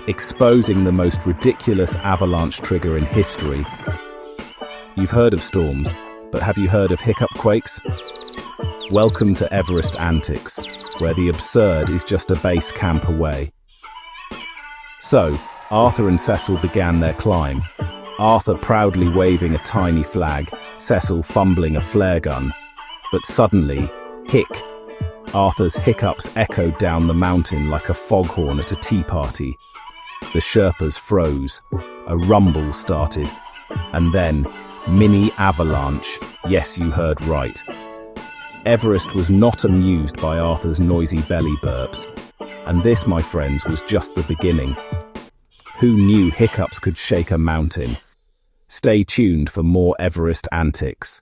exposing the most ridiculous avalanche trigger in history. You've heard of storms, but have you heard of hiccup quakes? Welcome to Everest antics, where the absurd is just a base camp away. So, Arthur and Cecil began their climb. Arthur proudly waving a tiny flag, Cecil fumbling a flare gun. But suddenly, Arthur's hiccups echoed down the mountain like a foghorn at a tea party. The Sherpas froze, a rumble started, and then, mini avalanche. Yes, you heard right. Everest was not amused by Arthur's noisy belly burps. And this, my friends, was just the beginning. Who knew hiccups could shake a mountain? Stay tuned for more Everest antics.